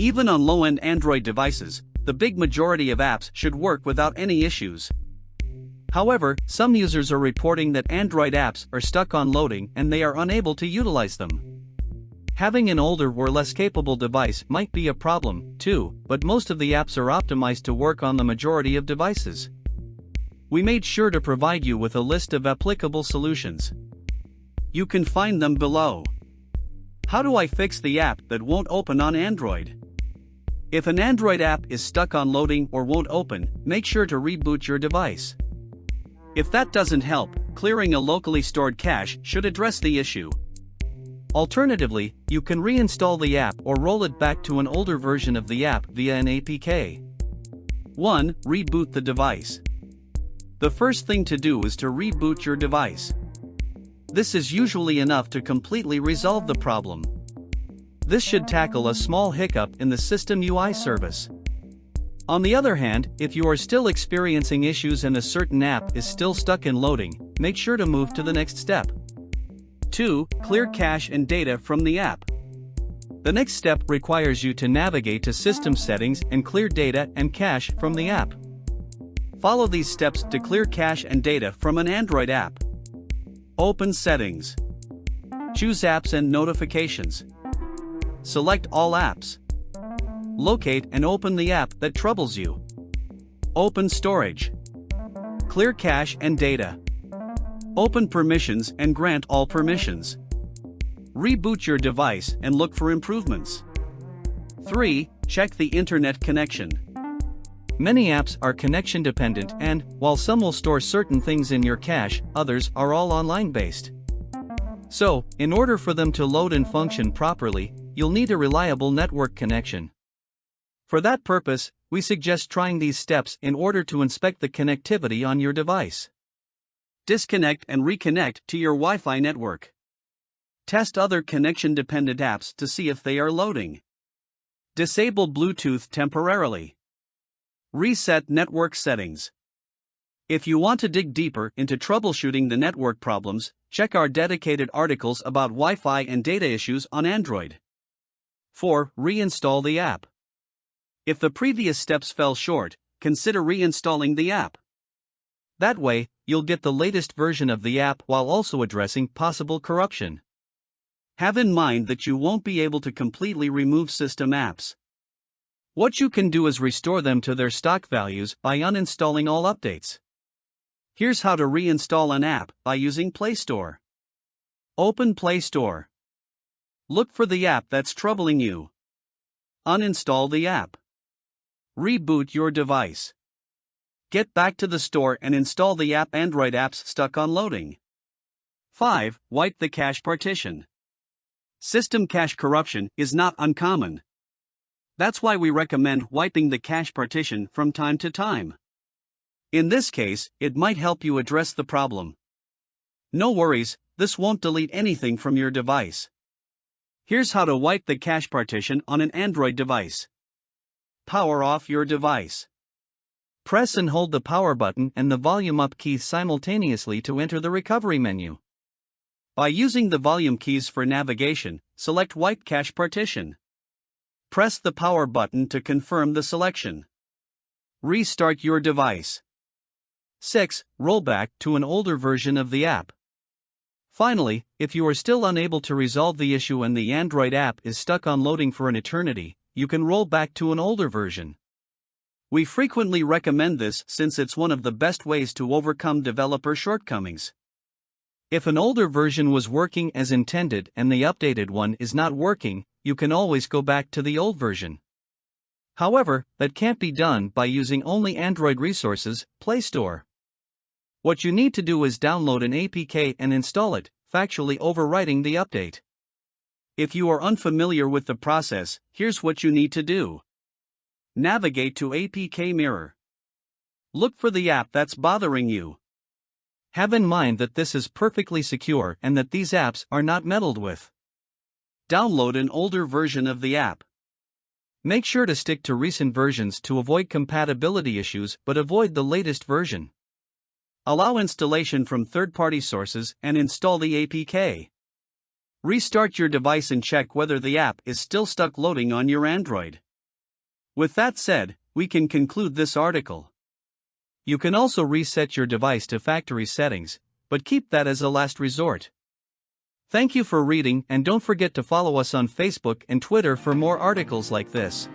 Even on low-end Android devices, the big majority of apps should work without any issues. However, some users are reporting that Android apps are stuck on loading and they are unable to utilize them. Having an older or less capable device might be a problem, too, but most of the apps are optimized to work on the majority of devices. We made sure to provide you with a list of applicable solutions. You can find them below. How do I fix the app that won't open on Android? If an Android app is stuck on loading or won't open, make sure to reboot your device. If that doesn't help, clearing a locally stored cache should address the issue. Alternatively, you can reinstall the app or roll it back to an older version of the app via an APK. 1. Reboot the device. The first thing to do is to reboot your device. This is usually enough to completely resolve the problem. This should tackle a small hiccup in the system UI service. On the other hand, if you are still experiencing issues and a certain app is still stuck in loading, make sure to move to the next step. 2. Clear cache and data from the app. The next step requires you to navigate to System Settings and clear data and cache from the app. Follow these steps to clear cache and data from an Android app. Open Settings. Choose Apps and Notifications. Select all apps. Locate and open the app that troubles you. Open Storage. Clear cache and data. Open Permissions and grant all permissions. Reboot your device and look for improvements. 3. Check the internet connection. Many apps are connection dependent and, while some will store certain things in your cache, others are all online based. So, in order for them to load and function properly, you'll need a reliable network connection. For that purpose, we suggest trying these steps in order to inspect the connectivity on your device. Disconnect and reconnect to your Wi-Fi network. Test other connection-dependent apps to see if they are loading. Disable Bluetooth temporarily. Reset network settings. If you want to dig deeper into troubleshooting the network problems, check our dedicated articles about Wi-Fi and data issues on Android. 4. Reinstall the app. If the previous steps fell short, consider reinstalling the app. That way, you'll get the latest version of the app while also addressing possible corruption. Have in mind that you won't be able to completely remove system apps. What you can do is restore them to their stock values by uninstalling all updates. Here's how to reinstall an app by using Play Store. Open Play Store. Look for the app that's troubling you. Uninstall the app. Reboot your device. Get back to the store and install the app Android apps stuck on loading. 5. Wipe the cache partition. System cache corruption is not uncommon. That's why we recommend wiping the cache partition from time to time. In this case, it might help you address the problem. No worries, this won't delete anything from your device. Here's how to wipe the cache partition on an Android device. Power off your device. Press and hold the power button and the volume up key simultaneously to enter the recovery menu. By using the volume keys for navigation, select Wipe Cache Partition. Press the power button to confirm the selection. Restart your device. 6. Roll back to an older version of the app. Finally, if you are still unable to resolve the issue and the Android app is stuck on loading for an eternity, you can roll back to an older version. We frequently recommend this since it's one of the best ways to overcome developer shortcomings. If an older version was working as intended and the updated one is not working, you can always go back to the old version. However, that can't be done by using only Android resources, Play Store. What you need to do is download an APK and install it, factually overwriting the update. If you are unfamiliar with the process, here's what you need to do. Navigate to APK Mirror. Look for the app that's bothering you. Have in mind that this is perfectly secure and that these apps are not meddled with. Download an older version of the app. Make sure to stick to recent versions to avoid compatibility issues but avoid the latest version. Allow installation from third-party sources and install the APK. Restart your device and check whether the app is still stuck loading on your Android. With that said, we can conclude this article. You can also reset your device to factory settings, but keep that as a last resort. Thank you for reading, and don't forget to follow us on Facebook and Twitter for more articles like this.